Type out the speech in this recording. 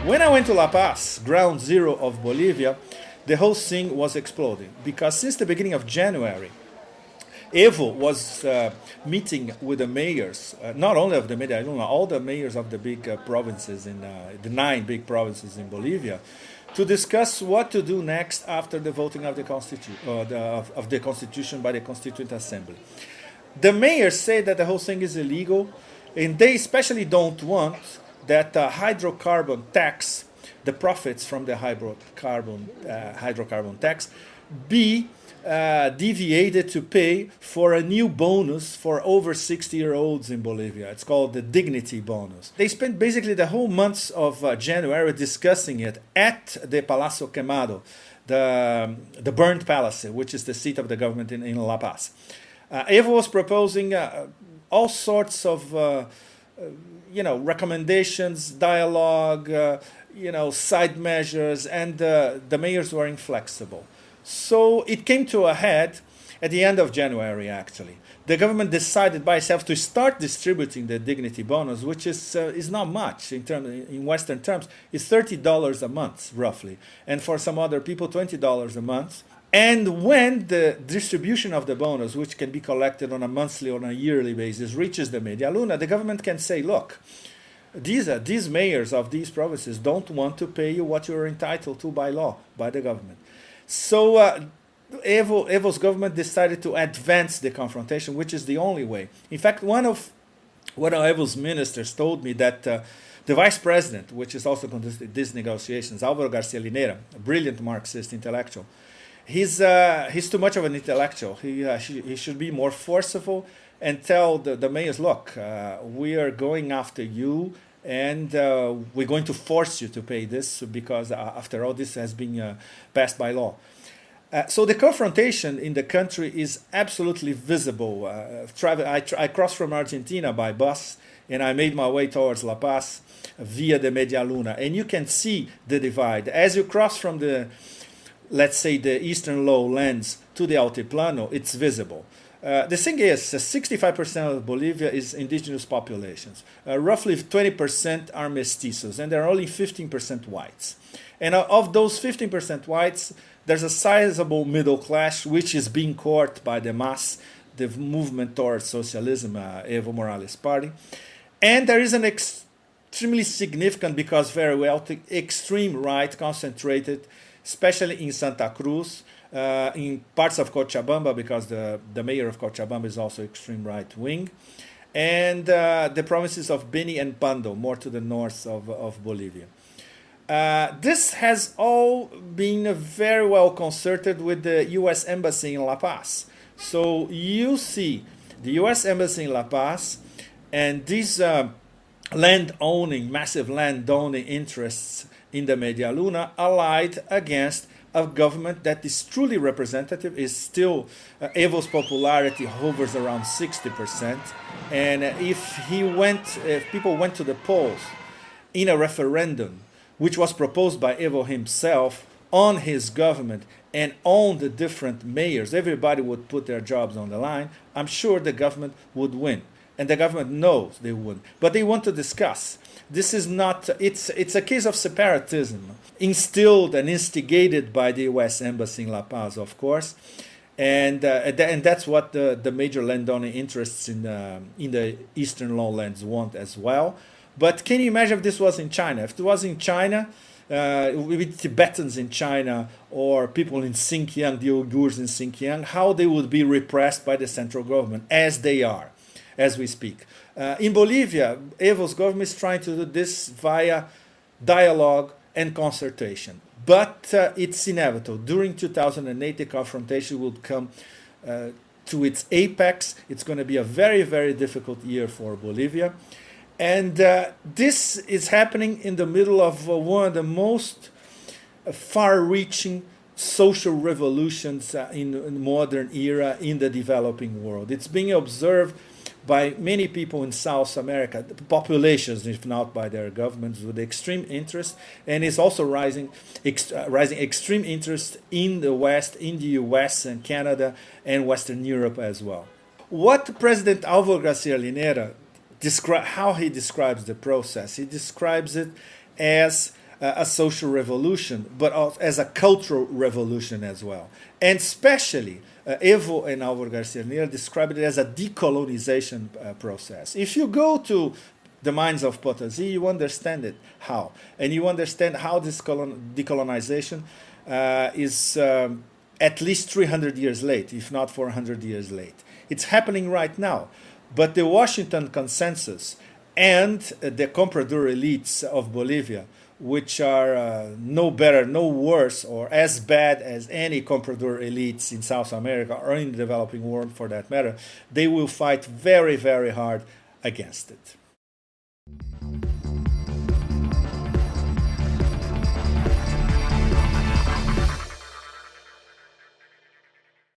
When I went to La Paz, ground zero of Bolivia, the whole thing was exploding because since the beginning of January, Evo was meeting with the mayors, not only of the Media Luna, all the mayors of the big provinces in the 9 big provinces in Bolivia, to discuss what to do next after the voting of the of the constitution by the Constituent Assembly. The mayors say that the whole thing is illegal, and they especially don't want that hydrocarbon tax, the profits from the hydrocarbon tax, be deviated to pay for a new bonus for over 60-year-olds in Bolivia. It's called the dignity bonus. They spent basically the whole months of January discussing it at the Palacio Quemado, the burned palace, which is the seat of the government in La Paz. Evo was proposing all sorts of recommendations, dialogue, side measures, and the mayors were inflexible. So it came to a head at the end of January, actually. The government decided by itself to start distributing the dignity bonus, which is not much in Western terms. It's $30 a month, roughly. And for some other people, $20 a month. And when the distribution of the bonus, which can be collected on a monthly or on a yearly basis, reaches the Media Luna, the government can say, look, these mayors of these provinces don't want to pay you what you're entitled to by law, by the government. So Evo's government decided to advance the confrontation, which is the only way. In fact, one of Evo's ministers told me that the vice president, which is also conducting these negotiations, Álvaro García Linera, a brilliant Marxist intellectual, he's too much of an intellectual. He should be more forceful and tell the mayors, look, we are going after you, and we're going to force you to pay this because, after all, this has been passed by law. So the confrontation in the country is absolutely visible. I crossed from Argentina by bus, and I made my way towards La Paz via the Media Luna. And you can see the divide. As you cross from let's say, the eastern lowlands to the Altiplano, it's visible. The thing is, 65% of Bolivia is indigenous populations. Roughly 20% are mestizos, and there are only 15% whites. And of those 15% whites, there's a sizable middle class, which is being courted by the MAS, the movement towards socialism, Evo Morales' party. And there is an extremely significant, because very wealthy, extreme right concentrated, especially in Santa Cruz, in parts of Cochabamba, because the mayor of Cochabamba is also extreme right wing, and the provinces of Beni and Pando, more to the north of Bolivia. This has all been very well concerted with the U.S. Embassy in La Paz. So you see the U.S. Embassy in La Paz and these massive land-owning interests in the Media Luna allied against a government that is truly representative. Is still Evo's popularity hovers around 60%, and if people went to the polls in a referendum, which was proposed by Evo himself on his government and on the different mayors, everybody would put their jobs on the line. I'm sure the government would win, and the government knows they would, but they want to discuss. This is not, it's a case of separatism, instilled and instigated by the U.S. Embassy in La Paz, of course. And that's what the major landowning interests in the eastern lowlands want as well. But can you imagine if this was in China? If it was in China, with Tibetans in China or people in Xinjiang, the Uyghurs in Xinjiang, how they would be repressed by the central government, as they are, as we speak. In Bolivia, Evo's government is trying to do this via dialogue and consultation. But it's inevitable. During 2008, the confrontation will come to its apex. It's going to be a very, very difficult year for Bolivia. And this is happening in the middle of one of the most far-reaching social revolutions in the modern era in the developing world. It's being observed by many people in South America, populations, if not by their governments, with extreme interest, and is also rising extreme interest in the West, in the US and Canada and Western Europe as well. What President Álvaro García Linera how he describes the process, he describes it as a social revolution, but as a cultural revolution as well. And especially, Evo and Álvaro Garcia Linera described it as a decolonization process. If you go to the mines of Potosí, you understand it how. And you understand how this decolonization is at least 300 years late, if not 400 years late. It's happening right now. But the Washington Consensus and the comprador elites of Bolivia, which are no better, no worse, or as bad as any comprador elites in South America or in the developing world for that matter, they will fight very, very hard against it.